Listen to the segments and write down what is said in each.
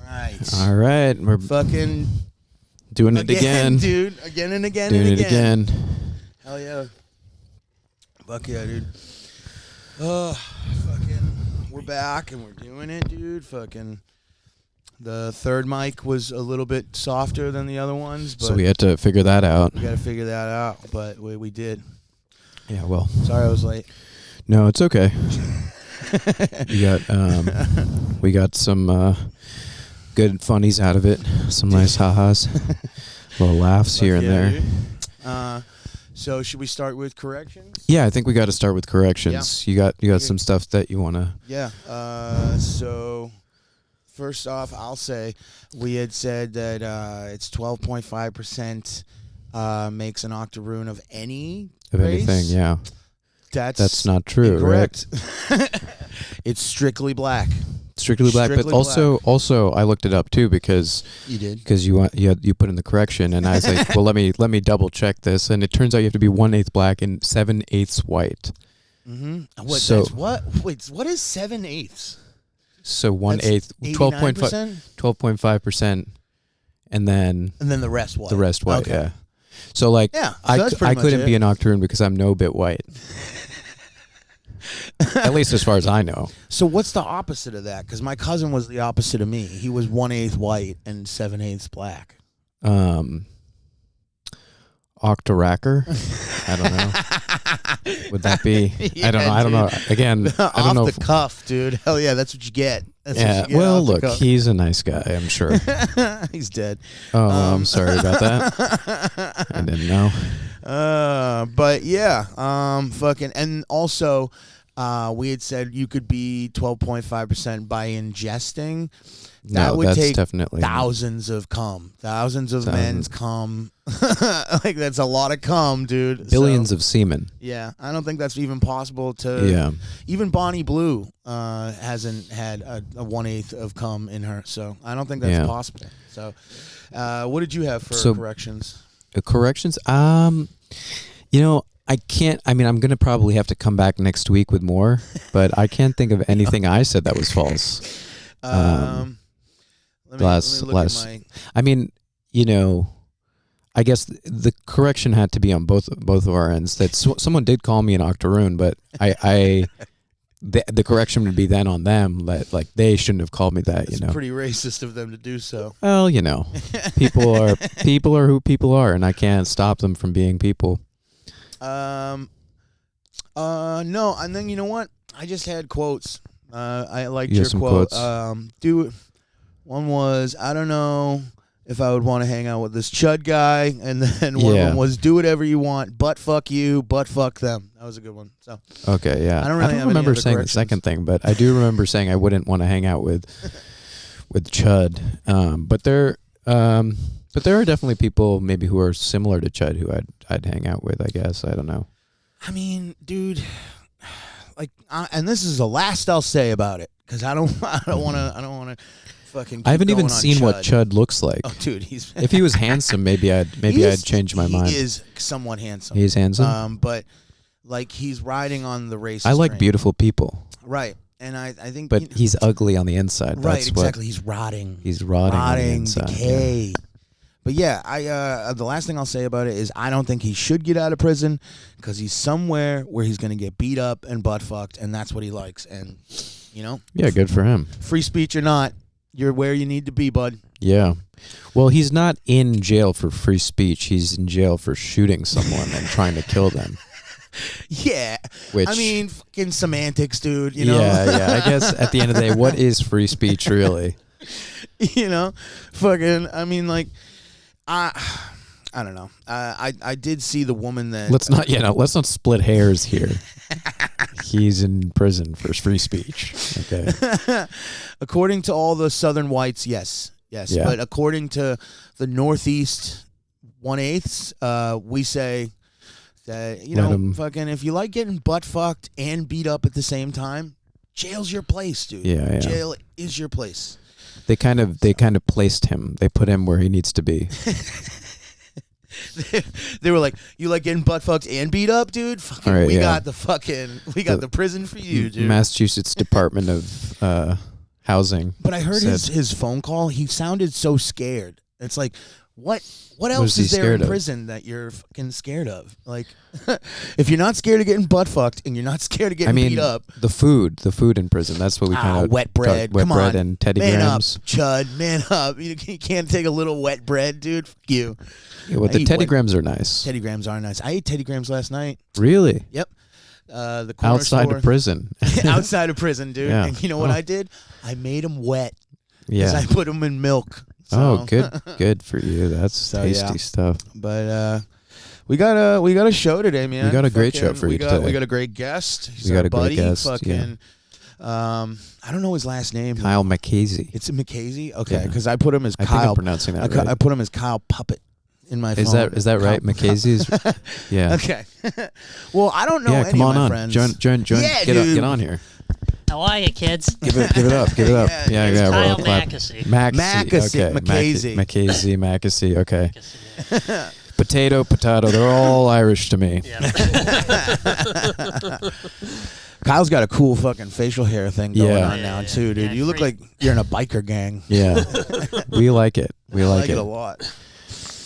All right. We're fucking doing it again. Dude. Again and again doing and it again. Hell yeah. Fuck yeah, dude. Oh, fucking, we're back and we're doing it, dude. Fucking, the third mic was a little bit softer than the other ones, but So we had to figure that out. we got to figure that out, but we did. Yeah, well. Sorry I was late. No, it's okay. We got some good funnies out of it. Some nice ha-has. Little laughs here and there. Dude. So should we start with corrections? Yeah, I think we got to start with corrections. Yeah. You got some stuff that you want to... Yeah. So first off, I'll say we had said that it's 12.5% makes an octoroon of any Of race. anything, yeah. That's not true, incorrect. Right? It's strictly black. Strictly black, but also I looked it up too because you did because you put in the correction, and I was like, well, let me double check this, and it turns out you have to be 1/8 black and 7/8 white. Mm-hmm. Wait, what is 7/8? So 1/8, 12.5%, and then the rest white. The rest white, okay. yeah. So like, yeah, so I couldn't be an octoroon because I'm no bit white. At least as far as I know. So what's the opposite of that? Because my cousin was the opposite of me. He was 1/8 white and 7/8 black. Octoracker? I don't know. Would that be? Yeah, I don't know. Again, I don't know. Off the cuff, dude. Hell yeah, that's what you get. That's yeah. What you get well, look, he's a nice guy. I'm sure. He's dead. Oh, I'm sorry about that. I didn't know. But yeah, fucking, and also, we had said you could be 12.5% by ingesting. That would take definitely thousands of men's cum. Like, that's a lot of cum, dude. Billions of semen. Yeah, I don't think that's even possible to. Yeah. Even Bonnie Blue hasn't had a 1/8 of cum in her, so I don't think that's possible. So, what did you have for corrections? Corrections? I can't. I mean, I'm gonna probably have to come back next week with more, but I can't think of anything I said that was false. Let me look at my... I mean, I guess the correction had to be on both of our ends. That someone did call me an octoroon, but the correction would be then on them. That like they shouldn't have called me that. It's pretty racist of them to do so. Well, people are who people are, and I can't stop them from being people. No, and then you know what? I just had quotes. I liked your quote. One was, I don't know if I would want to hang out with this chud guy, and then one of them was, do whatever you want, but fuck you, but fuck them. That was a good one. So okay, yeah. I don't remember saying the second thing, but I do remember saying I wouldn't want to hang out with chud. But there are definitely people maybe who are similar to chud who I'd hang out with. I guess I don't know. I mean, dude, like, and this is the last I'll say about it because I don't want to. Fucking I haven't even seen what chud looks like. Oh, dude, if he was handsome, maybe I'd change my mind. He is somewhat handsome. He's handsome. But like he's riding on the race. I like beautiful people. Right, and I think. But he's ugly on the inside. Right, That's exactly. He's rotting. He's rotting on the inside. Decay. Yeah. But yeah, the last thing I'll say about it is I don't think he should get out of prison because he's somewhere where he's going to get beat up and butt fucked, and that's what he likes. And Yeah, good for him. Free speech or not. You're where you need to be, bud. Yeah. Well, he's not in jail for free speech. He's in jail for shooting someone and trying to kill them. Yeah. Which, I mean, fucking semantics, dude. Yeah. I guess at the end of the day, what is free speech really? Fucking, I mean, like, I don't know. I did see the woman that... Let's not split hairs here. He's in prison for free speech. Okay. According to all the Southern whites, yes. Yeah. But according to the Northeast 1/8, we say that fucking if you like getting butt fucked and beat up at the same time, jail's your place, dude. Yeah. Jail is your place. They kind of placed him. They put him where he needs to be. They were like, "You like getting butt fucked and beat up, dude? Fucking, right, we got the prison for you, dude." Massachusetts Department of housing. But I heard his phone call. He sounded so scared. It's like, what else is there in prison that you're fucking scared of? Like, if you're not scared of getting butt fucked and you're not scared of getting beat up. The food in prison. That's what we kind of wet bread. Wet bread and Teddy man Grahams. Up, Chud, man up. You can't take a little wet bread, dude. Fuck you. Yeah, well, the Teddy Grahams are nice. Teddy Grahams are nice. I ate Teddy Grahams last night. Really? Yep. The corner outside store. of prison. Outside of prison, dude. Yeah. And you know what I did? I made them wet. Yeah. I put them in milk. So. Oh, good for you. That's tasty stuff. But we got a show today, man. We got a great show for you today. We got a great guest. We got a great guest. Fucking, I don't know his last name. Kyle Mackesey. It's Mackesey. Okay, because I put him as Kyle. I think I'm pronouncing that right. I put him as Kyle Puppet in my phone. Is that right? Mackesey's. Yeah. Okay. Well, I don't know any come on of my on. friends. Join. Yeah, get on here. How are you, kids? Give it up. Yeah. Kyle Clap. Mackesey. Mackesey. Okay. Mackesey. Mackesey. Okay. Potato. They're all Irish to me. Yeah. Kyle's got a cool fucking facial hair thing going on now too, dude. Yeah, you look like you're in a biker gang. Yeah. We like it. We like it a lot.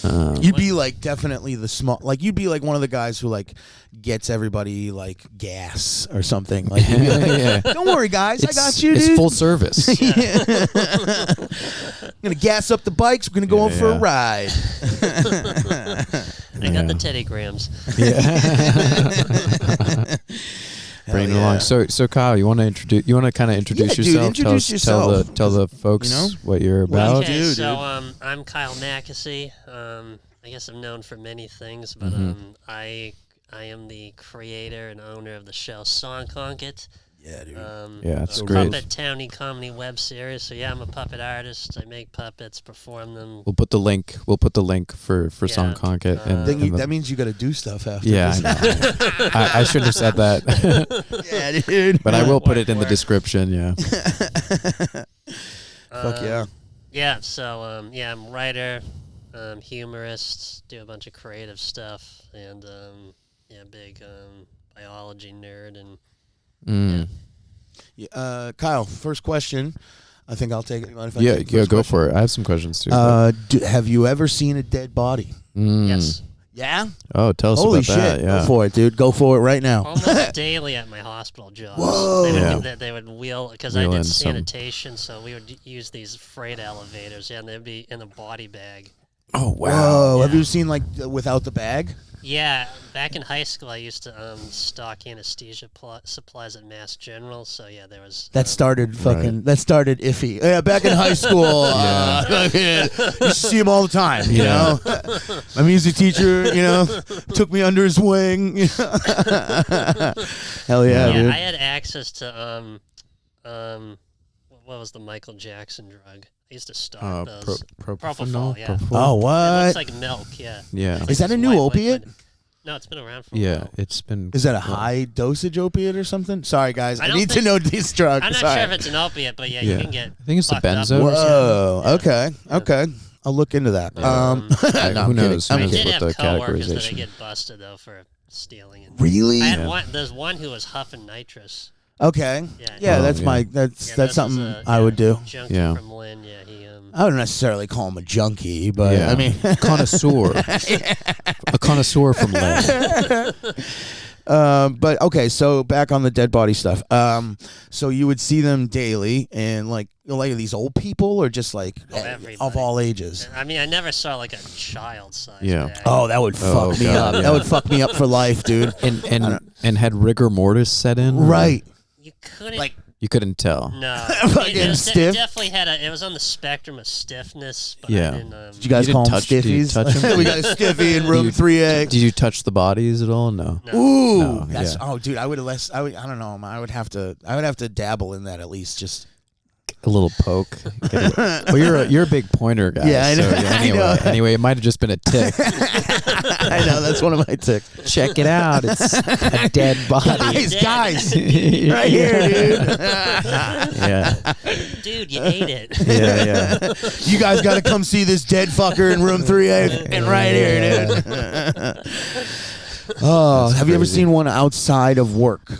Um, You'd be like definitely the small, like you'd be like one of the guys who like gets everybody like gas or something. Like, you'd be like don't worry, guys, I got you. It's dude. full service. I'm gonna gas up the bikes. We're gonna go for a ride. I got the Teddy Grahams. Yeah. Bring it along. So Kyle, you want to introduce? You want to kind of introduce yourself? Dude, introduce yourself. Tell the folks what you're about. Okay, so I'm Kyle Mackesey. I guess I'm known for many things, but I am the creator and owner of the show Song Conket. Yeah, dude. It's a great. Puppet Townie comedy web series. So I'm a puppet artist. I make puppets, perform them. We'll put the link. For Song Conket. And that means you got to do stuff after. Yeah, I know. I shouldn't have said that. Yeah, dude. But I will put it in the description. Yeah. Fuck yeah. Yeah. So I'm a writer, humorist, do a bunch of creative stuff, and big biology nerd and. Kyle, first question. I think I'll take it. Yeah, go for it. I have some questions too. Have you ever seen a dead body? Yes. Yeah? Oh, tell us Holy about shit. that. Yeah. Go for it, dude. Go for it right now. Almost daily at my hospital jobs. Whoa. They would wheel, because I did sanitation, so we would use these freight elevators, and they'd be in a body bag. Oh, wow. Whoa. Have you seen, like, without the bag? Yeah, back in high school, I used to stock anesthesia supplies at Mass General. So yeah, there was that started that started iffy. Yeah, back in high school, you see him all the time. You know, my music teacher, took me under his wing. Hell yeah, dude. I had access to what was the Michael Jackson drug? I used to stock those. Propofol, yeah. Oh, what? It looks like milk, yeah. Yeah. Is that a new opiate? No, it's been around for a while. It's been. Is that a high dosage opiate or something? Sorry, guys. I need to know these drugs. I'm not sure if it's an opiate, but you can get. I think it's the benzo. Whoa. Okay. I'll look into that. Yeah. Who knows? I did have coworkers that I get busted though for stealing. Really? I had there's one who was huffing nitrous. Okay. Yeah, that's something I would do. Junkie from Lynn, he. I wouldn't necessarily call him a junkie, but I mean, connoisseur. A connoisseur from Lynn. But okay, so back on the dead body stuff. So you would see them daily, and like these old people, or just like of all ages. I mean, I never saw like a child size. Yeah. Oh, that would fuck me up. Yeah. That would fuck me up for life, dude. And had rigor mortis set in. Right. You couldn't. You couldn't tell. No. Fucking stiff. It definitely had it was on the spectrum of stiffness. But yeah. I didn't, did you guys call them stiffies? We got a stiffy in room 3A. Did you touch the bodies at all? No. Ooh. No, that's dude, I don't know. I would have to dabble in that at least, just a little poke. Well, you're a big pointer guy. Yeah, I know. So anyway, it might have just been a tick. I know, that's one of my ticks. Check it out. It's a dead body. Guys. Right here, dude. Yeah. Dude, you ate it. Yeah. You guys got to come see this dead fucker in room 3A and right here, dude. Oh, have you ever seen one outside of work?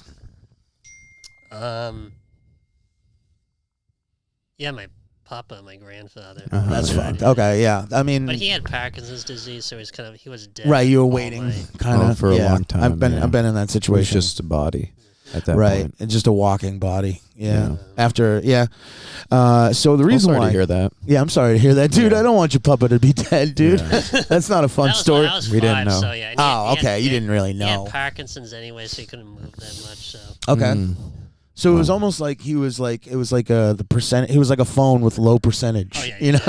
Yeah, my papa, my grandfather. That's fucked. Okay, yeah. I mean, but he had Parkinson's disease, so he was dead. Right, you were waiting kind of for a long time. I've been in that situation. It was just a body at that right, point. It's just a walking body. Yeah. After so the reason I'm sorry why to hear that. Yeah, I'm sorry to hear that, dude. I don't want your papa to be dead, dude. That's not a fun story. We didn't know. So, yeah. Okay, you didn't really know. He had Parkinson's anyway, so he couldn't move that much. So okay. So it was almost like it was like the percent. He was like a phone with low percentage. Oh, yeah, you know,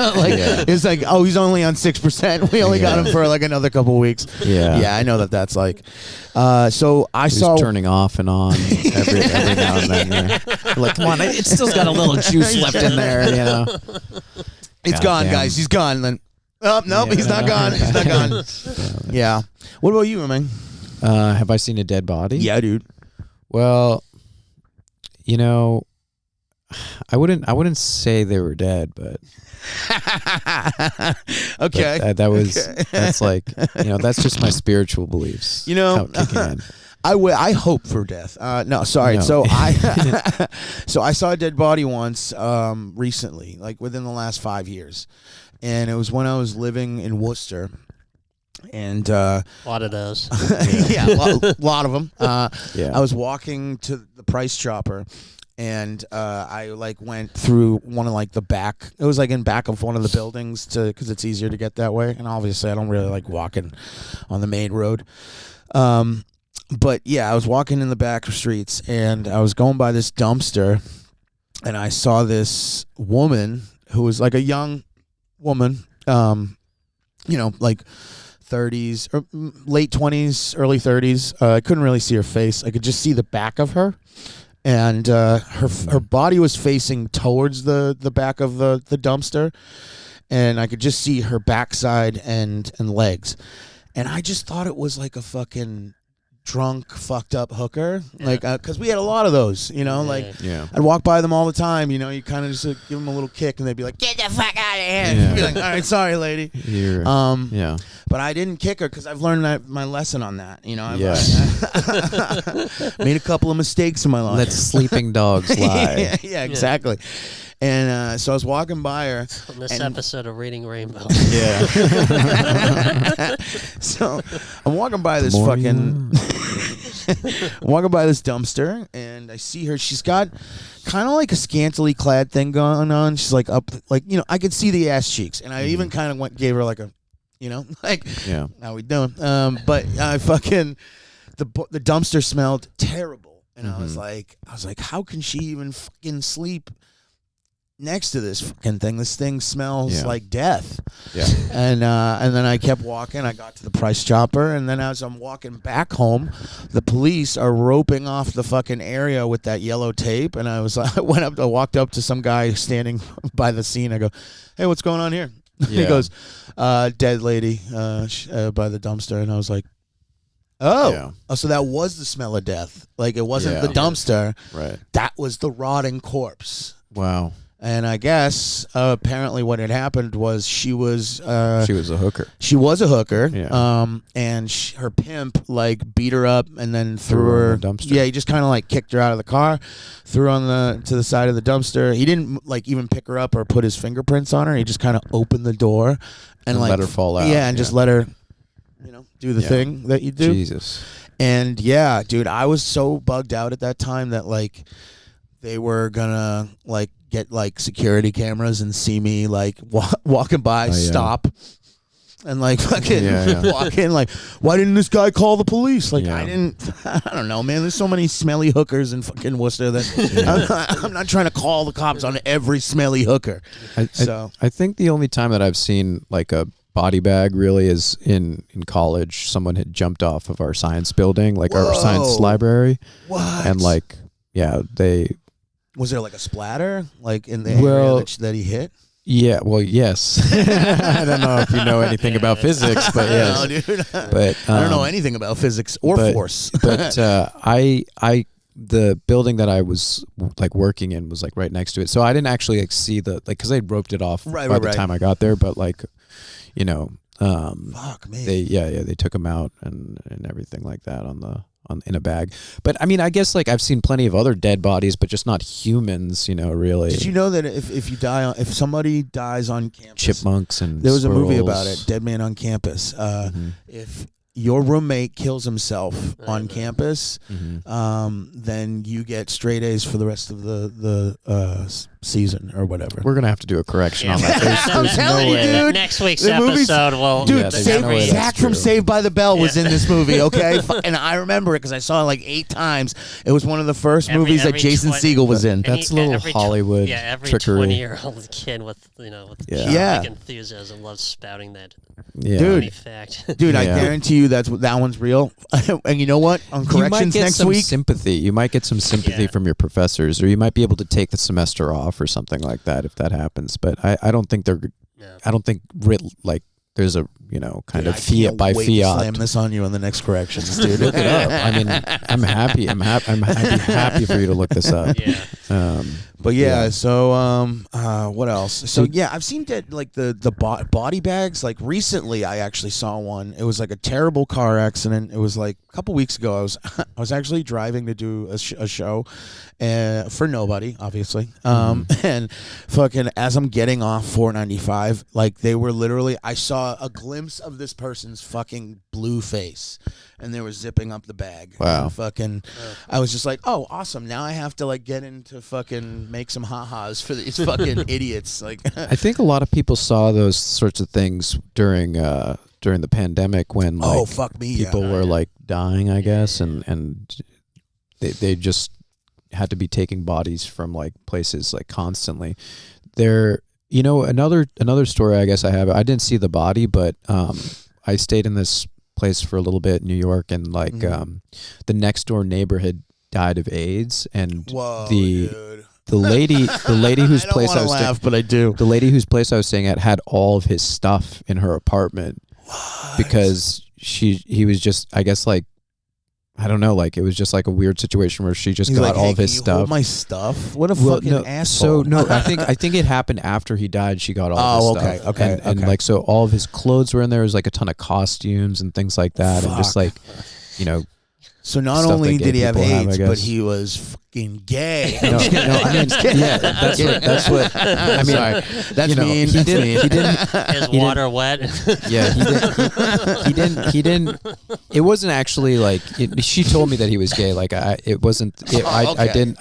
it's like, oh, he's only on 6%. We only got him for like another couple weeks. Yeah, I know that's like. So I saw turning off and on every now and then. Like, come on, it still's got a little juice left in there. You know, it's gone, guys. He's gone. Then, nope, he's not gone. He's not gone. Yeah. What about you, man? Have I seen a dead body? Yeah, dude. Well. You know, I wouldn't say they were dead, but okay. But that's like, you know, that's just my spiritual beliefs. You know, kicking in. I hope for death. No, sorry. No. So I saw a dead body once recently, like within the last 5 years, and it was when I was living in Worcester. And a lot of those. Yeah, a lot of them. Yeah. I was walking to the Price Chopper, and I like went through one of like the back. It was like in back of one of the buildings because it's easier to get that way. And obviously, I don't really like walking on the main road. But yeah, I was walking in the back streets, and I was going by this dumpster, and I saw this woman who was like a young woman, you know, like 30s or late 20s, early 30s. I couldn't really see her face. I could just see the back of her, and her body was facing towards the back of the dumpster, and I could just see her backside and legs, and I just thought it was like a fucking drunk, fucked up hooker, like because we had a lot of those, you know, I'd walk by them all the time, you know, you kind of just give them a little kick, and they'd be like, "Get the fuck out of here!" And you'd be like, "All right, sorry, lady." But I didn't kick her because I've learned my lesson on that, you know. I made a couple of mistakes in my life. Let sleeping dogs lie. yeah, exactly. And so I was walking by her on this episode of Reading Rainbow. Yeah. So I'm walking by this I'm walking by this dumpster, and I see her. She's got kind of like a scantily clad thing going on. She's like up, like, you know, I could see the ass cheeks, and I even kind of gave her like a, you know, like, how we doing? But I fucking the dumpster smelled terrible, and I was like, how can she even fucking sleep next to this fucking thing? This thing smells like death. Yeah. And then I kept walking. I got to the Price Chopper, and then as I'm walking back home, the police are roping off the fucking area with that yellow tape. And I walked up to some guy standing by the scene. I go, "Hey, what's going on here?" He goes, "Dead lady by the dumpster." And I was like, Oh, so that was the smell of death. Like, it wasn't the dumpster. Right. That was the rotting corpse. Wow. And I guess apparently what had happened was she was a hooker. She was a hooker. Yeah. And her pimp like beat her up and then threw her. In the dumpster. Yeah, he just kind of like kicked her out of the car, threw her to the side of the dumpster. He didn't like even pick her up or put his fingerprints on her. He just kind of opened the door and like let her fall out. Yeah, and just let her, do the thing that you do. Jesus. And yeah, dude, I was so bugged out at that time that like they were gonna like get like security cameras and see me like walking by, stop, and like fucking walk in. Like, why didn't this guy call the police? Like, I don't know, man. There's so many smelly hookers in fucking Worcester that I'm not trying to call the cops on every smelly hooker. I think the only time that I've seen like a body bag really is in college. Someone had jumped off of our science building, like our science library. What? And like, they... Was there like a splatter like in the area that he hit? Yeah, well, yes. I don't know if you know anything about physics, but yes. No, dude. But I don't know anything about physics or force. But the building that I was like working in was like right next to it, so I didn't actually like see the like because they'd roped it off by the time I got there. But like, fuck me. They took him out and everything like that on in a bag. But I mean, I guess like I've seen plenty of other dead bodies, but just not humans. Really. Did you know that if somebody dies on campus, chipmunks and there was squirrels. a movie about it, Dead Man on Campus. If your roommate kills himself on campus, then you get straight A's for the rest of the season or whatever. We're gonna have to do a correction on that. I'm telling you, dude. Next week's The movie's- episode will... Dude, there's no way Zach that's from true. Saved by the Bell was in this movie, okay? And I remember it because I saw it like 8 times. It was one of the first movies that Jason Segel was in. That's a little Hollywood every trickery. 20-year-old kid with Yeah. enthusiasm loves spouting that Yeah. Dude. funny fact. Dude, I Yeah. guarantee you that one's real. And you know what? On You might corrections get next some week, sympathy. You might get some sympathy Yeah. from your professors, or you might be able to take the semester off or something like that if that happens. But I don't think No. I don't think like there's a kind of I fiat can't by wait to fiat. slam this on you on the next corrections, dude. Look it up. I mean, I'm happy. I'm happy for you to look this up. Yeah. But yeah, Yeah. so what else? So yeah, I've seen the body bags. Like recently, I actually saw one. It was like a terrible car accident. It was like a couple weeks ago. I was actually driving to do a show, for nobody, obviously. And fucking as I'm getting off 495, like they were literally, I saw a glimpse of this person's fucking blue face, and they were zipping up the bag. Wow. And fucking, I was just like, oh, awesome. Now I have to like get into fucking make some ha-has for these fucking idiots. Like, I think a lot of people saw those sorts of things during the pandemic when like oh fuck me, people yeah. were like dying, I guess, and they just had to be taking bodies from like places like constantly. There, another story I guess I have. I didn't see the body, but I stayed in this place for a little bit in New York, and like the next door neighbor had died of AIDS, and Whoa, the dude. the lady whose I don't place wanna I was laugh, but I do. the lady whose place I was staying at had all of his stuff in her apartment because he was just, I guess, like, I don't know, like it was just like a weird situation where she just He's got like, all hey, of his can you stuff. hold my stuff? What a fucking no, asshole. So no, I think it happened after he died. She got all of his stuff. okay, and okay. like so all of his clothes were in there. There was like a ton of costumes and things like that, and just Fuck. like, So not stuff only that did gay he have people have, I AIDS, but guess. he was fucking gay. no, I mean, yeah, that's what. I mean, Sorry. That's mean. He That's didn't. mean. He didn't. Is He water wet? Yeah, he didn't. It wasn't actually like she told me that he was gay. Like it wasn't. I okay. didn't.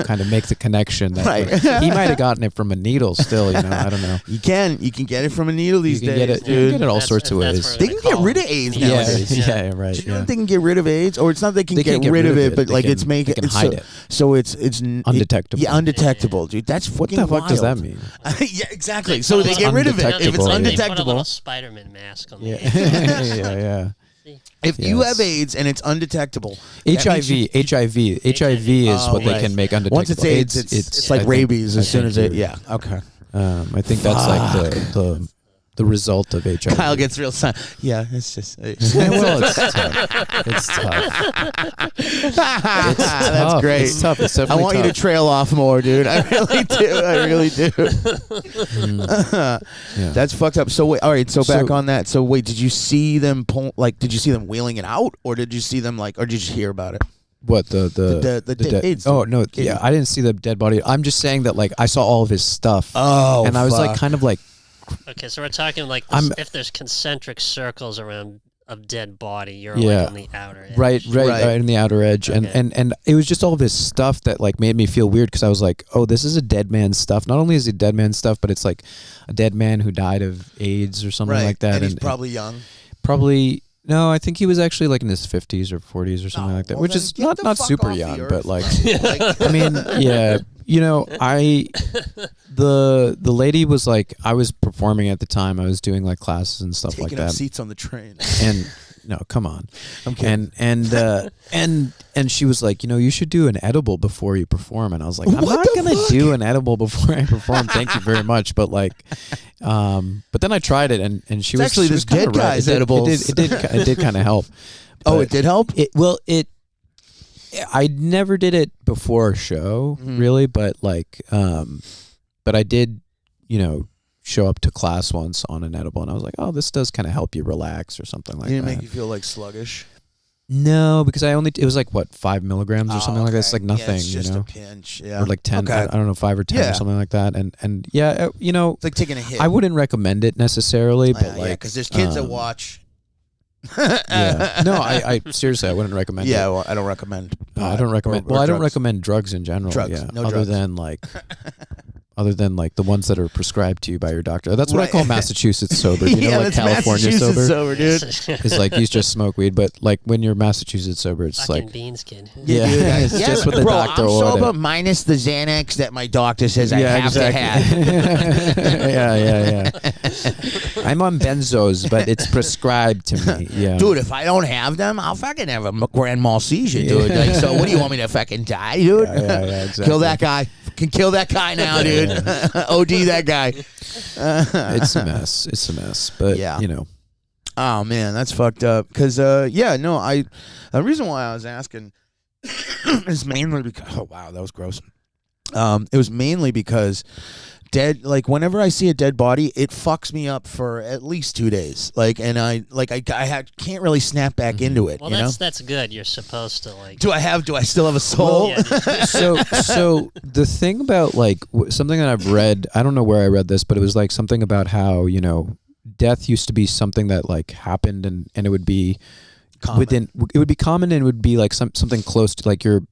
Kind of make the connection that Right. he might have gotten it from a needle. Still, I don't know. You can get it from a needle these You can days, get it. dude. You can get it all That's- sorts of that's ways. where They can get rid of AIDS Yeah, nowadays. yeah, right. Do you know Yeah. that they can get rid of AIDS, or it's not they can They get can't rid of it, but They like can- it's make they can it's hide so, it. so it's Undetectable. Yeah, undetectable, dude. That's What fucking the fuck does that wild. mean? Yeah, exactly. They So put they a get rid of it if it's undetectable, yeah. They put a undetectable. little Spider-Man mask on Yeah, the yeah. If you Yes. have AIDS and it's undetectable, that means you- HIV is Oh, what they right. can make undetectable. Once it's AIDS, it's like I think- rabies I as soon think as it. you're- Yeah. Okay. I think that's like the result of HIV. Kyle gets real. Yeah, it's just. Yeah, well, it's tough. It's tough. That's tough. great. It's tough. It's I definitely want you to tough. trail off more, dude. I really do. I really do. Yeah. That's fucked up. So wait, all right. So back So- on that. So wait, did you see them did you see them wheeling it out, or did you see them or did you just hear about it? What the dead AIDS Oh dude. no, yeah, I didn't see the dead body. I'm just saying that like I saw all of his stuff. Oh, and I was like fuck. kind of like Okay, so we're talking like I'm- if there's concentric circles around a dead body, you're Yeah. like on the outer edge. right in the outer edge, Okay. and it was just all of his stuff that like made me feel weird because I was like, oh, this is a dead man's stuff. Not only is it dead man's stuff, but it's like a dead man who died of AIDS or something right. like that, And he's probably young. probably. No, I think he was actually like in his 50s or 40s or something like that, well, which then is get the not fuck super off the young, earth. but like, Like, I mean, yeah, the lady was like, I was performing at the time, I was doing like classes and stuff like taking up that, seats on the train. and no, come on, I'm kidding. and she was like, you should do an edible before you perform, and I was like, I'm What not the gonna fuck? do an edible before I perform. Thank you very much, but like, but then I tried it, and she It's was actually she this was kinda dead right. guy's It did- edibles. It did kind of help. Oh, But it did help. I never did it before a show, really, but like, but I did, show up to class once on an edible, and I was like, oh, this does kind of help you relax or something like Didn't that. make you feel like sluggish. No, because it was like what 5 milligrams or something like that. It's like nothing, it's just you know, a pinch, yeah, or like 10. Okay. I don't know, 5 or 10 or something like that. And yeah, you know, it's like taking a hit. I wouldn't recommend it necessarily, but like because there's kids that watch. Yeah, no, I seriously I wouldn't recommend it. Yeah, well, I don't recommend. I don't recommend. or I don't drugs. recommend drugs in general. Drugs, Yeah, no other drugs. than like. Other than like the ones that are prescribed to you by your doctor. That's what I call Massachusetts sober. You know, like that's California Massachusetts sober. dude. It's like you just smoke weed, but like when you're Massachusetts sober, it's Fucking like beans, kid. yeah, it's just what the bro, doctor I'm ordered. sober minus the Xanax that my doctor says I have to have. Yeah. I'm on benzos, but it's prescribed to me. Yeah, Dude, if I don't have them, I'll fucking have a grand mal seizure, dude. Like, so what do you want me to fucking die, dude? Yeah, exactly. Kill that guy. Can kill that guy now, dude. OD that guy. It's a mess. It's a mess. But Yeah. you know. Oh man, that's fucked up. Cause the reason why I was asking is mainly because wow, that was gross. It was mainly because whenever I see a dead body, it fucks me up for at least 2 days. Can't really snap back into it. Well, you know? that's good. You're supposed to like. Do I still have a soul? Yeah. So the thing about like something that I've read, I don't know where I read this, but it was like something about how, you know, death used to be something that like happened and it would be Common. it would be common and it would be like something close to like your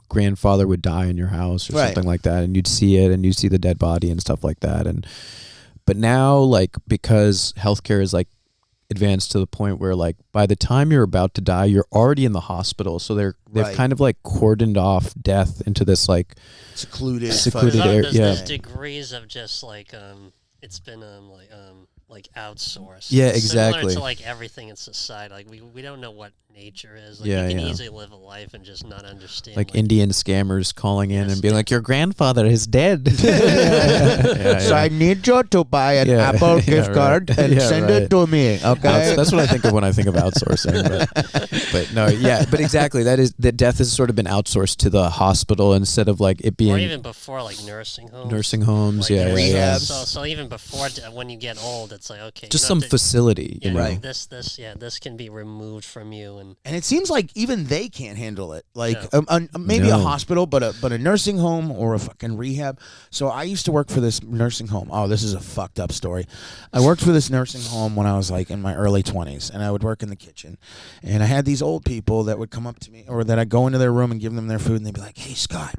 grandfather would die in your house or Right. something like that, and you'd see it and you'd see the dead body and stuff like that. But now, like, because healthcare is like advanced to the point where like by the time you're about to die, you're already in the hospital, so they've Right. kind of like cordoned off death into this like secluded area. There's degrees of just like it's been like outsourced. Yeah, It's exactly. Similar to like everything in society. Like we don't know what nature is. Like Yeah, you can yeah. easily live a life and just not understand. like Indian scammers calling in Yes, and being yeah. like, your grandfather is dead. So I need you to buy an Yeah. Apple Yeah, gift right. card and Yeah, send right. it to me. Okay. That's what I think of when I think of outsourcing. But no, yeah, but exactly that death has sort of been outsourced to the hospital instead of like it being or even before like nursing homes. nursing homes. Like, Yeah, yeah, rehabs. yeah. So even before when you get old, it's like okay, Just you some have to- facility, you Yeah, know. like this can be removed from you and. And it seems like even they can't handle it. Like No. maybe a No. hospital, but a nursing home or a fucking rehab. So I used to work for this nursing home. Oh, this is a fucked up story. I worked for this nursing home when I was like in my early 20s, and I would work in the kitchen. And I had these old people that would come up to me, or that I'd go into their room and give them their food, and they'd be like, "Hey Scott,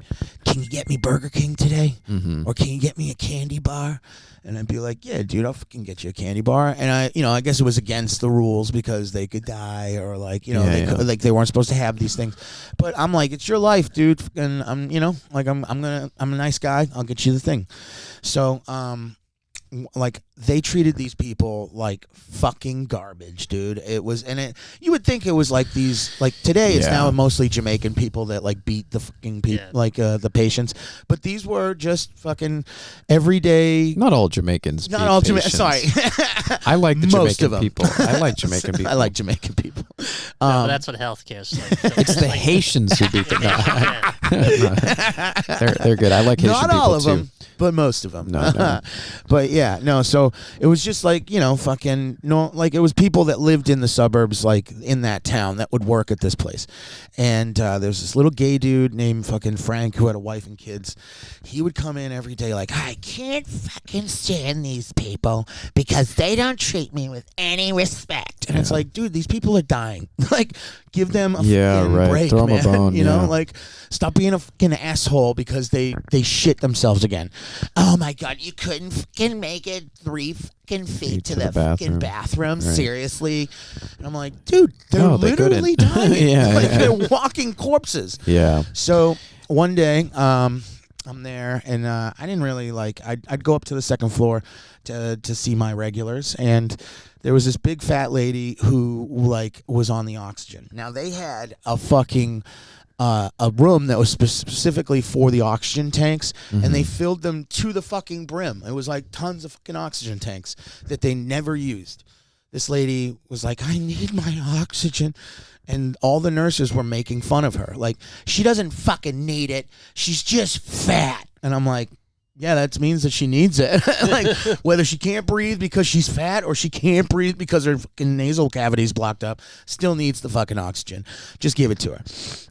can you get me Burger King today? Mm-hmm. Or can you get me a candy bar?" And I'd be like, "Yeah, dude, I'll fucking get you a candy bar." And I guess it was against the rules because they could die, or like, they weren't supposed to have these things. But I'm like, it's your life, dude, and I'm a nice guy. I'll get you the thing. So, like they treated these people like fucking garbage, dude. It was, you would think it was like these, like today it's Yeah. now mostly Jamaican people that like beat the fucking people, Yeah. the patients. But these were just fucking everyday. Not all Jamaicans. Not beat all Jamaicans. patients. Sorry, I like the Most Jamaican of 'em. people. I like Jamaican people. I like Jamaican people. No, that's what healthcare is like. It's the Like- Haitians who beat them. Yeah. They're good. I like Haitian Not people all of too. them, but most of them. No. But yeah, no. So it was just like, fucking no, like it was people that lived in the suburbs, like in that town, that would work at this place. And there's this little gay dude named fucking Frank who had a wife and kids. He would come in every day like, I can't fucking stand these people because they don't treat me with any respect. And it's Yeah. like, dude, these people are dying. Like, give them a Yeah, fucking right. break, Throw 'em a man. bone, You know, yeah. like, stop being a fucking asshole because they shit themselves again. Oh my god, you couldn't fucking make it 3 fucking feet to the fucking bathroom. Right. Seriously? And I'm like, dude, they're No, they literally couldn't. dying. Yeah, Like, yeah. they're walking corpses. Yeah. So one day, I'm there, and I didn't really like. I'd go up to the second floor to see my regulars, and there was this big fat lady who like was on the oxygen. Now they had a fucking a room that was specifically for the oxygen tanks, and they filled them to the fucking brim. It was like tons of fucking oxygen tanks that they never used. This lady was like, I need my oxygen. And all the nurses were making fun of her. Like, she doesn't fucking need it. She's just fat. And I'm like, yeah, that means that she needs it. Like, whether she can't breathe because she's fat or she can't breathe because her fucking nasal cavity's blocked up, still needs the fucking oxygen. Just give it to her.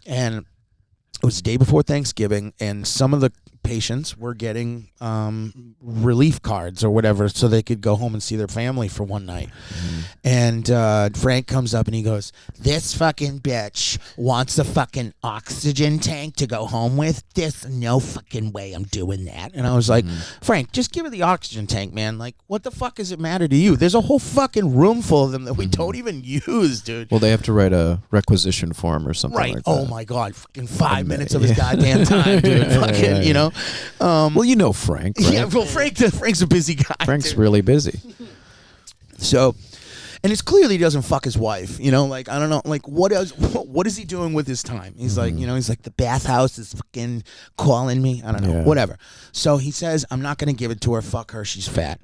And it was the day before Thanksgiving, and some of the patients were getting relief cards or whatever so they could go home and see their family for one night. And Frank comes up and he goes, this fucking bitch wants a fucking oxygen tank to go home with. There's no fucking way I'm doing that. And I was like, Frank, just give her the oxygen tank, man. Like, what the fuck does it matter to you? There's a whole fucking room full of them that we don't even use, dude. Well, they have to write a requisition form or something like that. Oh my God, fucking 5 minutes of his goddamn time, dude. Fucking, you know. Well, you know Frank, right? Yeah, well, Frank's a busy guy. Frank's dude. really busy. So, and it's clearly he doesn't fuck his wife. You know, like, I don't know, like, what is he doing with his time? He's like, you know, he's like, the bathhouse is fucking calling me. I don't know, whatever. So he says, I'm not going to give it to her. Fuck her. She's fat.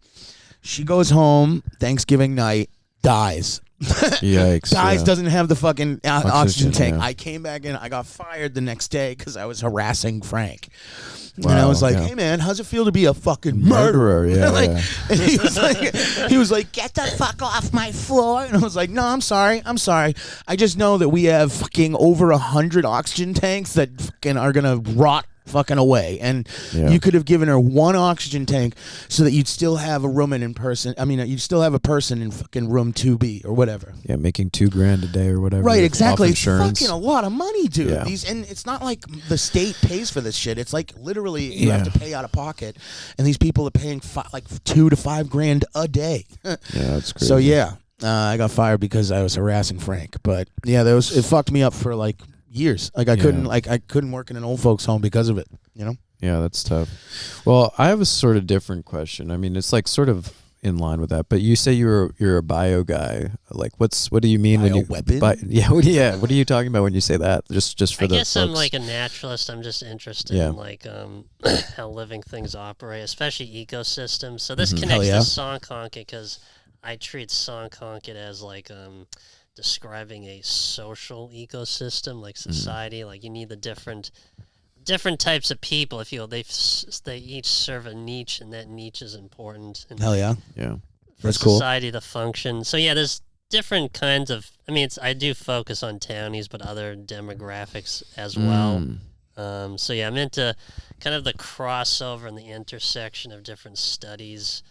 She goes home Thanksgiving night, dies. Yikes. Dies, yeah. doesn't have the fucking oxygen tank. Yeah. I came back in. I got fired the next day because I was harassing Frank. Wow, and I was like, hey, man, how's it feel to be a fucking murderer? Yeah, like, yeah. And he was like, get the fuck off my floor. And I was like, no, I'm sorry. I just know that we have fucking over 100 oxygen tanks that fucking are going to rot fucking away. And you could have given her one oxygen tank so that you'd still have a room in person. I mean, you'd still have a person in fucking room 2B or whatever. Yeah, making $2,000 a day or whatever. Right, exactly. It's fucking a lot of money, dude. Yeah. And it's not like the state pays for this shit. It's like literally you have to pay out of pocket, and these people are paying like $2,000 to $5,000 a day. Yeah, that's crazy. So I got fired because I was harassing Frank. But yeah, it fucked me up for like years. Like I couldn't work in an old folks home because of it. You know. Yeah, that's tough. Well, I have a sort of different question. I mean, it's like sort of in line with that. But you say you're a bio guy. Like, what do you mean when you weapon? What are you talking about when you say that? Just for I the guess folks. I'm like a naturalist. I'm just interested in like how living things operate, especially ecosystems. So this connects to song conking because I treat song conking as like describing a social ecosystem, like society. Like you need the different types of people. If you will, they each serve a niche, and that niche is important. And Hell yeah, for that's cool. Society to function. So yeah, there's different kinds of. I mean, I do focus on townies, but other demographics as well. So yeah, I'm into kind of the crossover and the intersection of different studies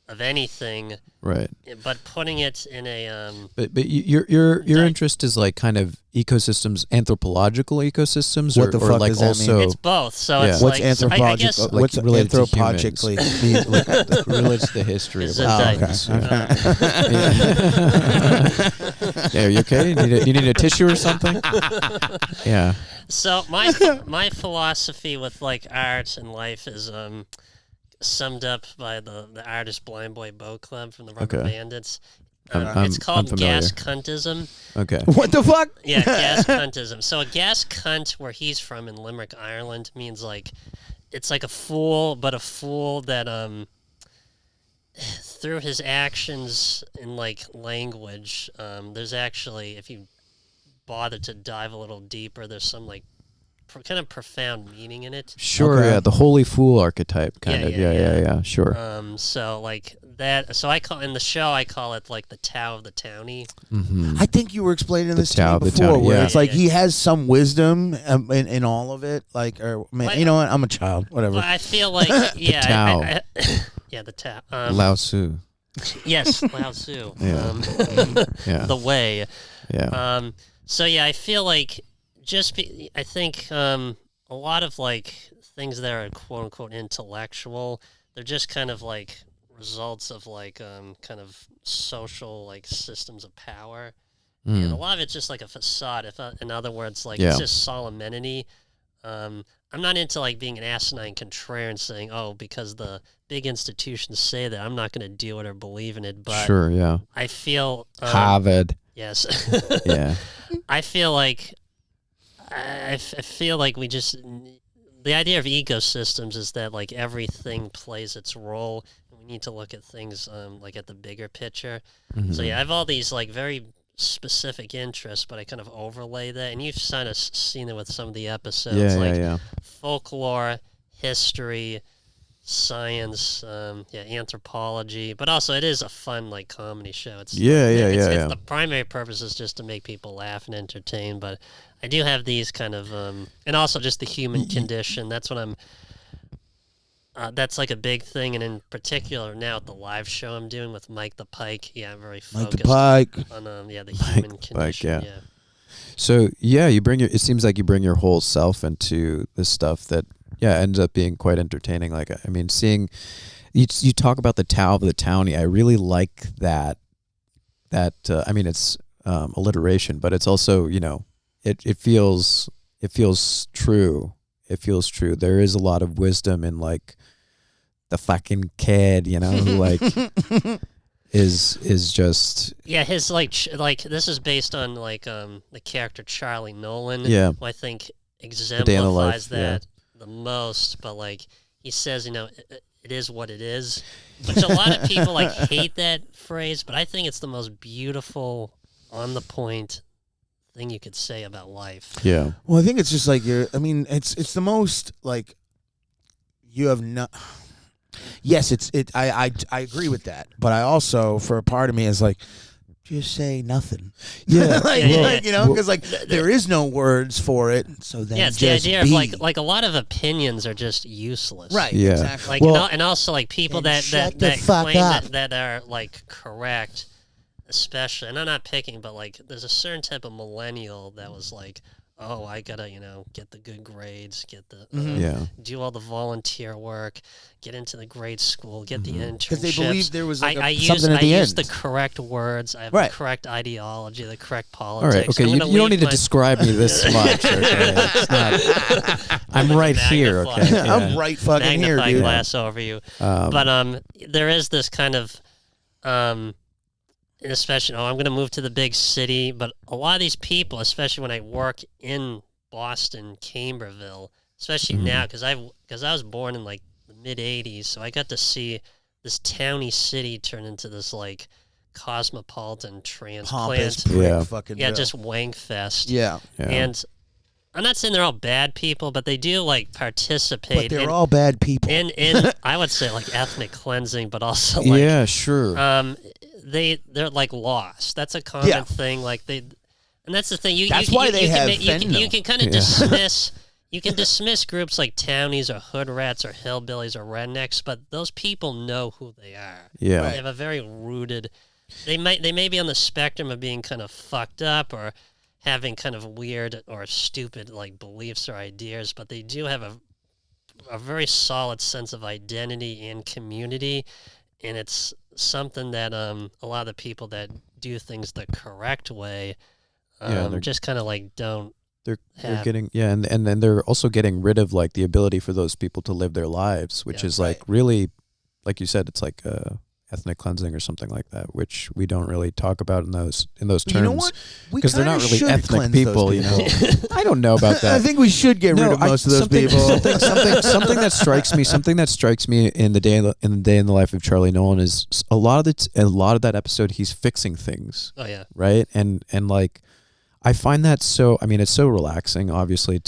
of anything, right? But putting it in a but your interest is like kind of ecosystems, anthropological ecosystems, What the fuck like does that also mean? it's both. So it's What's like I guess anthropological? like What's related to anthropologically? like relates to the history of It's all a things. Yeah, you okay? You need a tissue or something? Yeah. So my philosophy with like art and life is summed up by the artist Blind Boy Boat Club from the Rubber Bandits. It's called gas cuntism. Okay. What the fuck? Yeah, gas cuntism. So a gas cunt, where he's from in Limerick, Ireland, means like it's like a fool, but a fool that through his actions and like language, there's actually, if you bother to dive a little deeper, there's some like kind of profound meaning in it. Sure, yeah, the holy fool archetype kind of. Yeah, sure. So like that. So I call in the show, I call it like the Tao of the Townie. Mm-hmm. I think you were explaining this to Tao me of the before, Townie, where yeah. it's like he has some wisdom in all of it. Like, or man, you know what? I'm a child. Whatever. Well, I feel like yeah, Tao. yeah, the Tao. Lao Tzu. Yes, Lao Tzu. Yeah. Yeah. The way. Yeah. So yeah, I feel like I think a lot of like things that are quote unquote intellectual, they're just kind of like results of like kind of social like systems of power, and a lot of it's just like a facade. In other words, like it's just solemnity. I'm not into like being an asinine contrarian saying, oh, because the big institutions say that, I'm not going to do it or believe in it. But sure, yeah. I feel Harvard. Yes. Yeah. I feel like we just, the idea of ecosystems is that like everything plays its role, and we need to look at things like at the bigger picture. So yeah, I have all these like very specific interests, but I kind of overlay that, and you've kind of seen it with some of the episodes, folklore, history, science, anthropology, but also it is a fun like comedy show. It's the primary purpose is just to make people laugh and entertain, but I do have these kind of and also just the human condition. That's what I'm that's like a big thing, and in particular now at the live show I'm doing with Mike the Pike, I'm very focused on the human condition. Pike, So it seems like you bring your whole self into this stuff that ends up being quite entertaining. Like, I mean, seeing you talk about the Tao of the Townie. I really like that. I mean, it's alliteration, but it's also it feels true. It feels true. There is a lot of wisdom in like the fucking kid, who like is just his like this is based on like the character Charlie Nolan. who I think exemplifies that the most, but like he says, it is what it is, which a lot of people like hate that phrase, but I think it's the most beautiful, on the point thing you could say about life. Yeah. Well, I think it's just like it's the most like you have no. Yes, I agree with that, but I also, for a part of me, is like, just say nothing. Yeah, because there is no words for it. So then, it's the idea of like a lot of opinions are just useless. Right. Yeah. Exactly. Like and also like people that claim that are like correct, especially. And I'm not picking, but like there's a certain type of millennial that was like, oh, I gotta, get the good grades, get the do all the volunteer work, get into the grade school, get the internships. Because they believed there was like something at the end. I use the correct words. I have the correct ideology, the correct politics. All right, okay. You don't need to describe me this much. Okay? It's not, I'm right here. Okay, yeah. I'm right fucking here, dude. Glass over you. But there is this kind of. Especially, I'm going to move to the big city, but a lot of these people, especially when I work in Boston, Camberville, especially now, because I was born in like the mid '80s, so I got to see this towny city turn into this like cosmopolitan transplant, just wank fest. Yeah, and I'm not saying they're all bad people, but they do like participate. But they're all bad people. In I would say like ethnic cleansing, but also like sure. They're like lost. That's a common thing. Like and that's the thing. You can kind of dismiss. You can dismiss groups like townies or hood rats or hillbillies or rednecks, but those people know who they are. Yeah, they have a very rooted. They may be on the spectrum of being kind of fucked up or having kind of weird or stupid like beliefs or ideas, but they do have a very solid sense of identity and community, and it's something that a lot of the people that do things the correct way just kind of like don't. They're getting and then they're also getting rid of like the ability for those people to live their lives, which is like really, like you said, it's like ethnic cleansing or something like that, which we don't really talk about in those terms. You know what? Because they're not really ethnic people, I don't know about that. I think we should get rid of most of those people. Something that strikes me in the day in the life of Charlie Nolan is a lot of that episode he's fixing things. Oh yeah. Right? And like I find that so, I mean, it's so relaxing, obviously,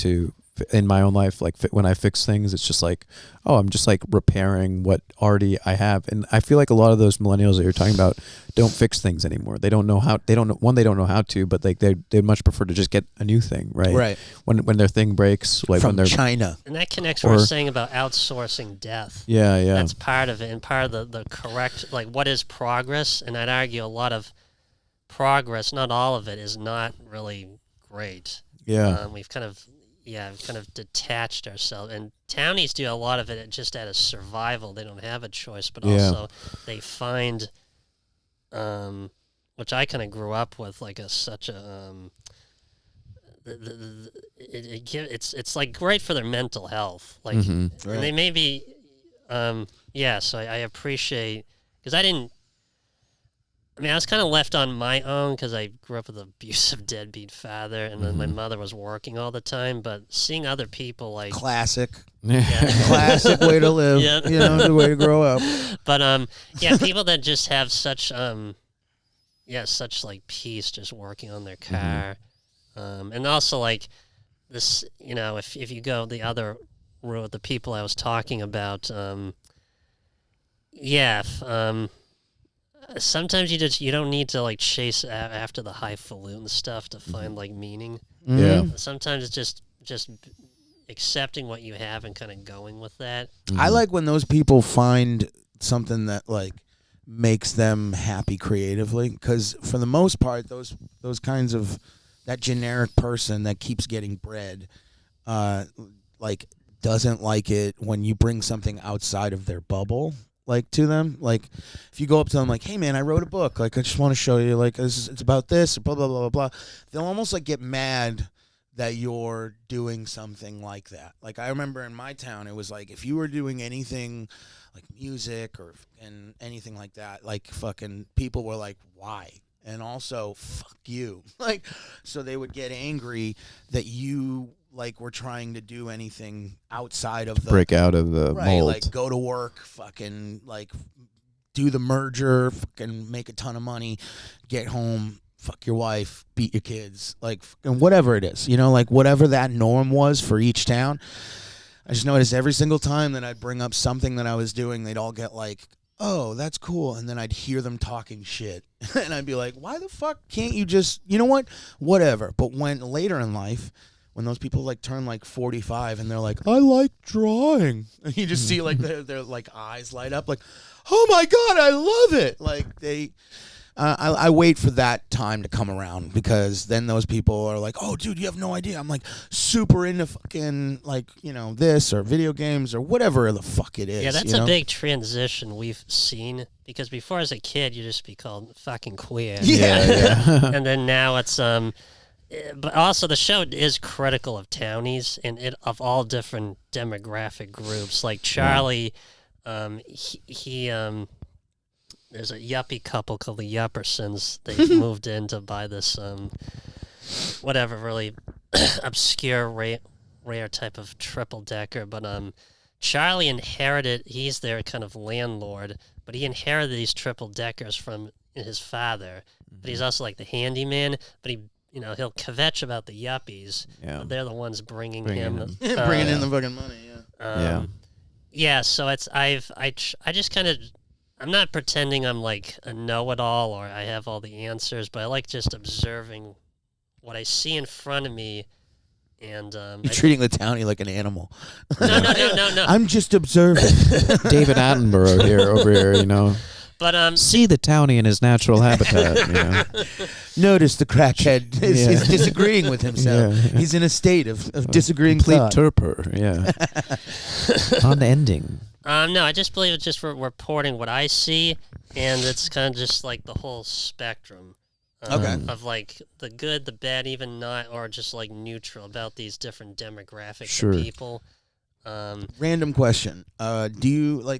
in my own life, like when I fix things, it's just like, oh, I'm just like repairing what already I have. And I feel like a lot of those millennials that you're talking about don't fix things anymore. They don't know how. They don't know how to, but like they'd much prefer to just get a new thing, right? Right. When their thing breaks, like from when they're China, and that connects what we're saying about outsourcing death. Yeah. That's part of it, and part of the correct, like what is progress. And I'd argue a lot of progress, not all of it, is not really great. Yeah. We've kind of detached ourselves, and townies do a lot of it just out of survival. They don't have a choice, but also they find, which I kind of grew up with, like it's like great for their mental health, like, and they may be, so I appreciate, because I was kind of left on my own because I grew up with an abusive deadbeat father, and then my mother was working all the time. But seeing other people like classic way to live, the way to grow up. But people that just have such such like peace just working on their car, and also like this, if you go the other wrote the people I was talking about. Sometimes you don't need to like chase after the highfalutin stuff to find like meaning. Yeah. Sometimes it's just accepting what you have and kind of going with that. I like when those people find something that like makes them happy creatively, because for the most part, those kinds of that generic person that keeps getting bread, like doesn't like it when you bring something outside of their bubble. Like to them, like if you go up to them like, hey man, I wrote a book, like I just want to show you, like it's about this, blah blah blah blah blah. They'll almost like get mad that you're doing something like that. Like I remember in my town, it was like if you were doing anything like music and anything like that, like fucking people were like, why? And also, fuck you. Like, so they would get angry that you like were trying to do anything outside of the break out of the mold. Like go to work, fucking like do the merger, fucking make a ton of money, get home, fuck your wife, beat your kids, like and whatever it is, you know, like whatever that norm was for each town. I just noticed every single time that I'd bring up something that I was doing, they'd all get like, oh, that's cool. And then I'd hear them talking shit. And I'd be like, why the fuck can't you just, you know what? Whatever. But when later in life, when those people like turn like 45 and they're like, I like drawing. And you just see like their like eyes light up like, oh my God, I love it. Like they, I wait for that time to come around, because then those people are like, oh dude, you have no idea. I'm like super into fucking like, you know, this or video games or whatever the fuck it is. Yeah, that's a big transition we've seen, because before as a kid, you just be called fucking queer. Yeah. And then now it's, but also the show is critical of townies and of all different demographic groups. Like Charlie, he there's a yuppie couple called the Yuppersons. They've moved in to buy this whatever really obscure rare type of triple decker. But Charlie inherited. He's their kind of landlord, but he inherited these triple deckers from his father. But he's also like the handyman. But he, you know, he'll kvetch about the yuppies. Yeah. But they're the ones bringing him bringing in the fucking money. Yeah. So it's I just kind of, I'm not pretending I'm like a know-it-all or I have all the answers, but I like just observing what I see in front of me. And you're treating the townie like an animal. No. I'm just observing. David Attenborough over here, you know. But see the townie in his natural habitat. You know? Notice the crackhead is disagreeing with himself. Yeah. He's in a state of disagreeing complete thought. Torpor, yeah. Unending. No, I just believe it's just reporting what I see, and it's kind of just like the whole spectrum. Of like the good, the bad, even not, or just like neutral about these different demographics of people. Random question: Do you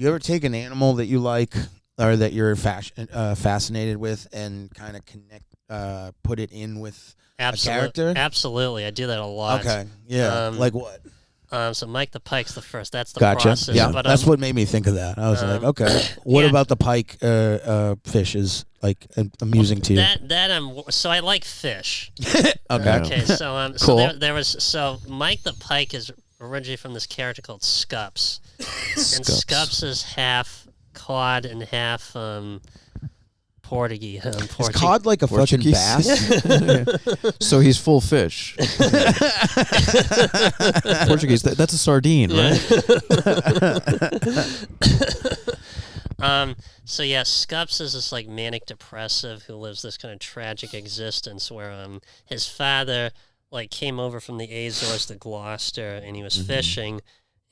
ever take an animal that you like or that you're fascinated with and kind of connect, put it in with a character? Absolutely, I do that a lot. Okay, yeah, like what? So Mike the Pike's the first. That's the gotcha. process. Yeah, but, that's what made me think of that. I was like, okay, what about the pike fish is like amusing to you? So I like fish. Okay. So cool. So Mike the Pike is originally from this character called Scups. And Scups is half cod and half Portuguese. Is cod like a fucking bass? So he's full fish. Portuguese, that's a sardine, right? So yeah, Scups is this like manic depressive who lives this kind of tragic existence where his father like came over from the Azores to Gloucester and he was fishing.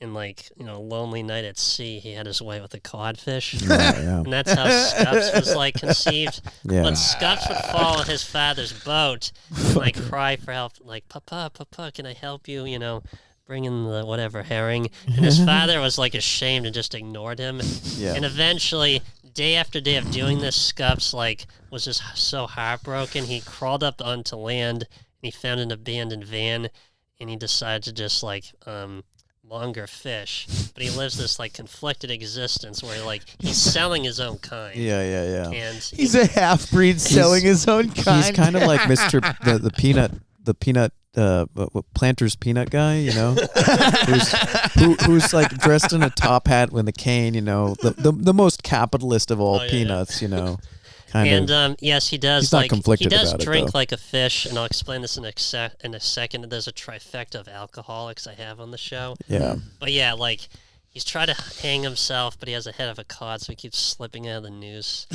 And like, you know, lonely night at sea, he had his way with a codfish. And that's how Scups was like conceived. Yeah. But Scups would fall on his father's boat and like cry for help, like, Papa, can I help you? You know, bring in the whatever herring. And his father was like ashamed and just ignored him. Yeah. And eventually, day after day of doing this, Scups like was just so heartbroken. He crawled up onto land and he found an abandoned van and he decided to just like longer fish, but he lives this like conflicted existence where like he's selling his own kind. Yeah. And he's a half breed selling his own kind. He's kind of like Mr. the peanut Planter's Peanut guy, who's like dressed in a top hat with a cane, the most capitalist of all peanuts, yes, he does. He's not conflicted he does about drink it, like a fish, and I'll explain this in a second. There's a trifecta of alcoholics I have on the show. Yeah. But yeah, like he's trying to hang himself, but he has a head of a cod, so he keeps slipping out of the noose.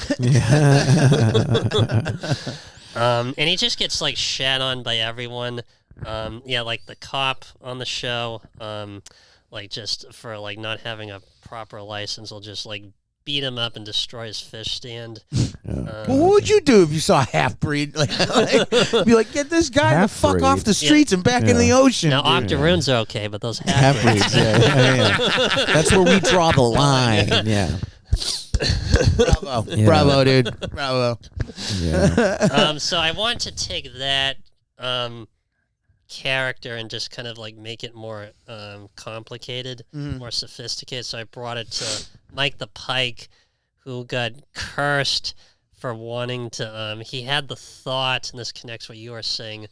And he just gets like shat on by everyone. Like the cop on the show, like just for like not having a proper license, will just like beat him up and destroy his fish stand. Well, what would you do if you saw a half-breed? Like, be like, get this guy the fuck off the streets and back in the ocean. Now, octoroons are okay, but those half-breeds. That's where we draw the line. Yeah. Bravo. Yeah. Bravo, dude. Bravo. Yeah. So I want to take that character and just kind of like make it more complicated, more sophisticated. So I brought it to Mike the Pike, who got cursed for wanting to he had the thought, and this connects what you were saying,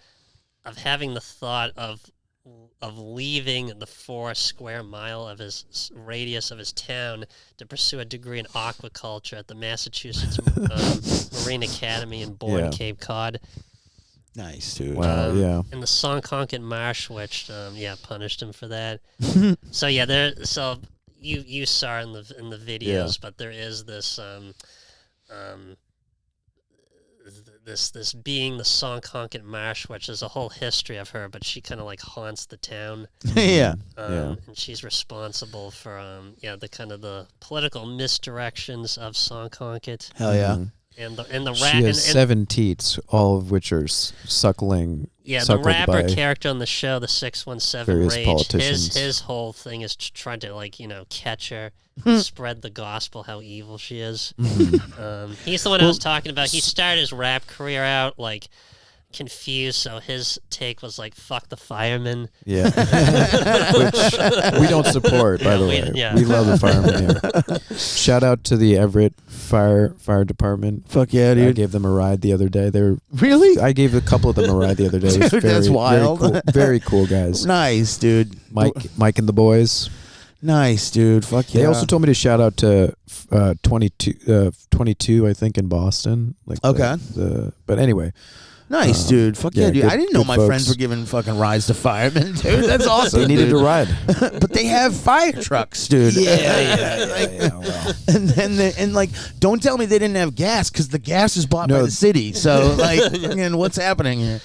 of having the thought of leaving the 4 square mile of his radius of his town to pursue a degree in aquaculture at the Massachusetts Marine Academy in Bourne, Cape Cod. Nice, dude. Wow, yeah. And the Sonconket Marsh, which punished him for that. So you saw in the videos, but there is this this being the Sonconket Marsh, which is a whole history of her, but she kind of like haunts the town. And she's responsible for the kind of the political misdirections of Sonconket. Hell yeah. Mm-hmm. And the she has 7 teats, all of which are suckling. Yeah, the rapper character on the show, the 617 Rage, politicians. his whole thing is trying to catch her, spread the gospel how evil she is. He's the one I was talking about. He started his rap career out like confused, so his take was like "fuck the firemen." Yeah, which we don't support, by the way. We love the firemen. Yeah. Shout out to the Everett Fire Department. Fuck yeah, dude! I gave them a ride the other day. Really? I gave a couple of them a ride the other day. Dude, that's wild. Very cool guys. Nice, dude. Mike and the boys. Nice, dude. Fuck yeah. They also told me to shout out to 22, I think, in Boston. Like but anyway. Nice, dude. Fuck yeah, dude. I didn't know my friends were giving fucking rides to firemen, dude. That's awesome. They needed a ride. But they have fire trucks, dude. Well. And like, don't tell me they didn't have gas, because the gas is bought by the city. So, like, again, what's happening here?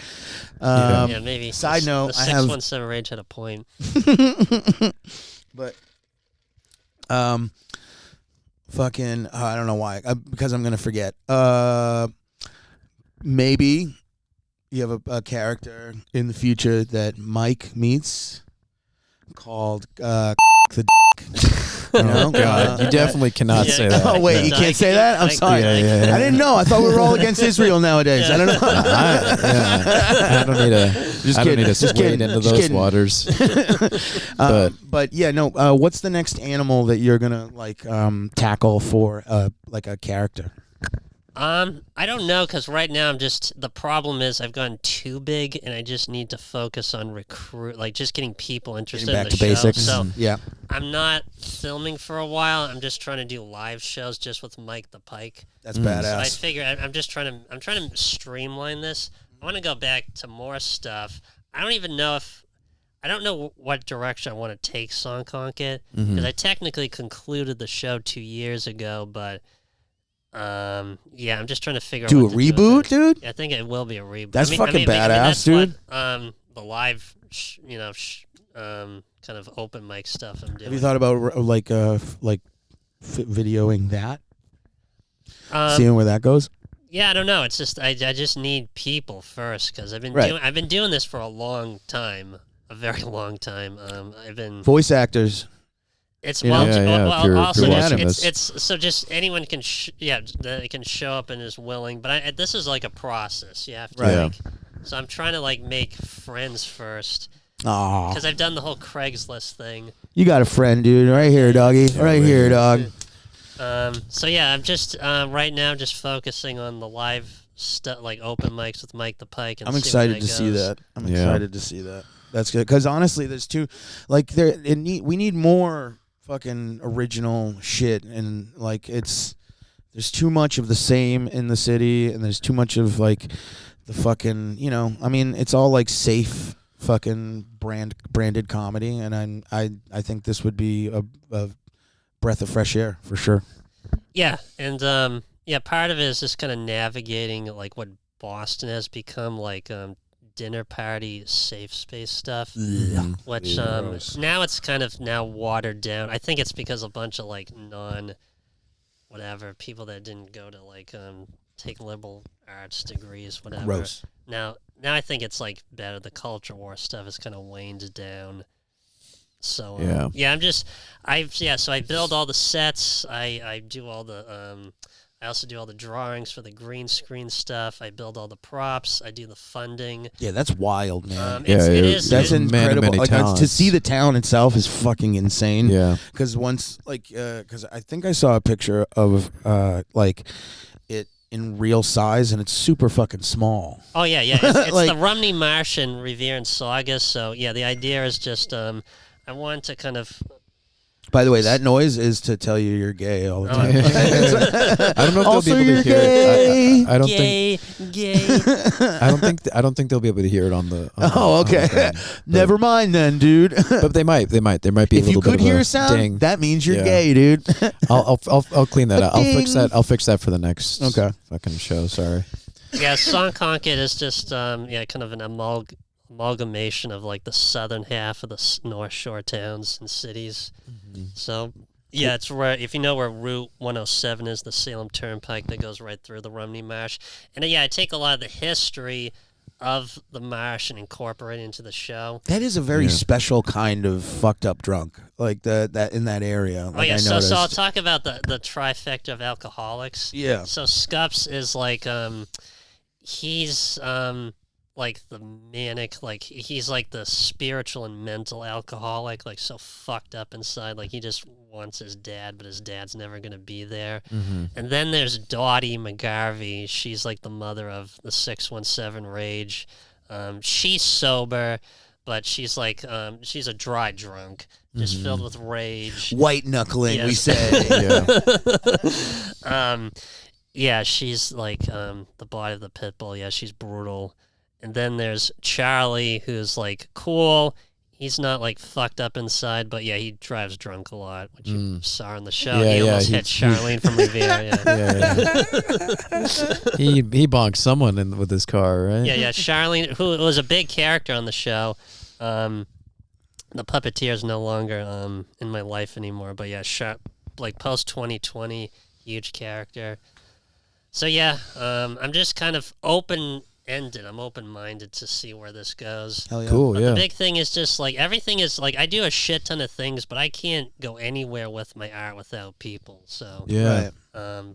Maybe. Side note, the 617 Rage had a point. But, fucking, I don't know why. Because I'm going to forget. Maybe you have a character in the future that Mike meets called the Oh, God. You definitely cannot say that. Oh, wait, you can't say that? I'm sorry. I didn't know. I thought we were all against Israel nowadays. I don't know. I don't need to wade into those waters. But yeah, no. What's the next animal that you're going to like tackle for like a character? I don't know, because right now the problem is I've gone too big, and I just need to focus on just getting people interested in the show. Basics. So yeah, I'm not filming for a while. I'm just trying to do live shows just with Mike the Pike. That's badass. So I figure I'm trying to streamline this. I want to go back to more stuff. I don't know what direction I want to take Sonconket, because I technically concluded the show 2 years ago, but I'm just trying to figure out. Do a reboot, dude? I think it will be a reboot. That's fucking badass, dude. What, the live, kind of open mic stuff I'm doing. Have you thought about videoing that? Seeing where that goes? Yeah, I don't know. It's just I just need people first, because I've been doing this for a long time, a very long time. I've been voice actors. It's it's so just anyone can they can show up and is willing, but this is like a process. You have to so I'm trying to like make friends first, because I've done the whole Craigslist thing. You got a friend, dude, right here, doggy, right here, dog. So yeah, I'm just right now just focusing on the live like open mics with Mike the Pike. And I'm excited to see that. I'm excited to see that. That's good because honestly, there's we need more fucking original shit, and like there's too much of the same in the city, and there's too much of like the fucking it's all like safe fucking branded comedy, and I think this would be a breath of fresh air for sure. Yeah, and part of it is just kind of navigating like what Boston has become, like dinner party safe space stuff, which now it's kind of watered down. I think it's because a bunch of like people that didn't go to like take liberal arts degrees, whatever. Gross. Now I think it's like better. The culture war stuff is kind of waned down. So so I build all the sets. I do all the I also do all the drawings for the green screen stuff. I build all the props. I do the funding. Yeah, that's wild, man. It is. That's incredible. Like, to see the town itself is fucking insane. Yeah. Because because I think I saw a picture of like it in real size, and it's super fucking small. Oh yeah. It's like, the Rumney Marsh and Revere and Saugus. So yeah, the idea is just I want to kind of. By the way, that noise is to tell you you're gay all the time. I don't know if they'll be able to hear it. I don't think. I don't think they'll be able to hear it on the. Okay. Never mind then, dude. But they might. There might be a little bit of a ding. If you could hear a sound, ding. That means you're gay, dude. I'll clean that up. I'll fix that for the next fucking show. Sorry. Yeah, Song Concord is just kind of an amalgamation of like the southern half of the North Shore towns and cities. So yeah, it's where, if you know where Route 107 is, the Salem Turnpike that goes right through the Rumney Marsh. And I take a lot of the history of the marsh and incorporate it into the show. That is a very special kind of fucked up drunk, like that in that area. Like so I'll talk about the trifecta of alcoholics. Yeah. So Scups is like he's like the manic, like he's like the spiritual and mental alcoholic, like so fucked up inside, like he just wants his dad, but his dad's never gonna be there. And then there's Dottie McGarvey. She's like the mother of the 617 Rage. She's sober, but she's like she's a dry drunk, just filled with rage, white knuckling. We say. She's like the body of the pit bull. Yeah, she's brutal. And then there's Charlie, who's like cool. He's not like fucked up inside, but he drives drunk a lot, which you saw on the show. He almost hit Charlene from Revere. He bonked someone with his car, right? Yeah. Charlene, who was a big character on the show. The puppeteer is no longer in my life anymore, but like post 2020, huge character. So I'm just kind of open-ended. I'm open-minded to see where this goes. Hell yeah. Cool. But the big thing is just like everything is like I do a shit ton of things, but I can't go anywhere with my art without people. So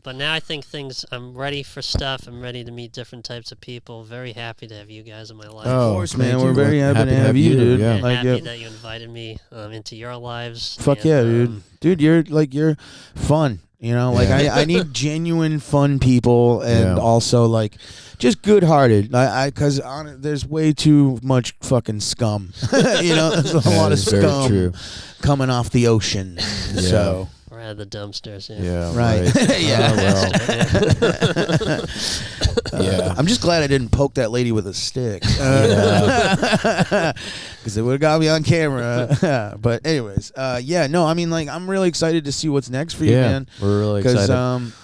but now I think I'm ready for stuff. I'm ready to meet different types of people. Very happy to have you guys in my life. Of course, man. We're very happy to have you, dude. Yeah, happy that you invited me into your lives. Fuck yeah, dude. Dude, you're fun. You know, like I need genuine fun people, and also like just good-hearted. Because there's way too much fucking scum. You know, there's a lot of scum coming off the ocean. So we're out of the dumpsters. Right. I'm just glad I didn't poke that lady with a stick. Because it would have got me on camera. But anyways, I'm really excited to see what's next for you, man. We're really excited.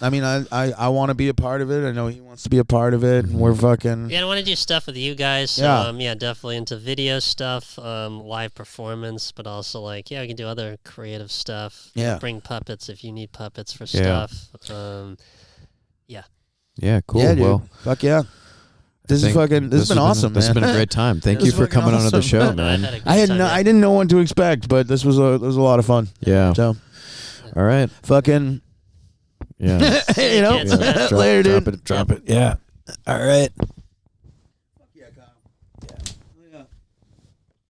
I want to be a part of it. I know he wants to be a part of it, and we're fucking. Yeah, I want to do stuff with you guys. So, definitely into video stuff, live performance, but also like, we can do other creative stuff. Yeah. Bring puppets if you need puppets for stuff. Yeah, cool. Yeah, dude. Well, fuck yeah. This has been awesome, man. This has been a great time. Thank you for coming on to the show, man. I didn't know what to expect, but this was a lot of fun. Yeah. So, all right. Fucking. Yeah. Later, dude. Drop it. Yeah. All right.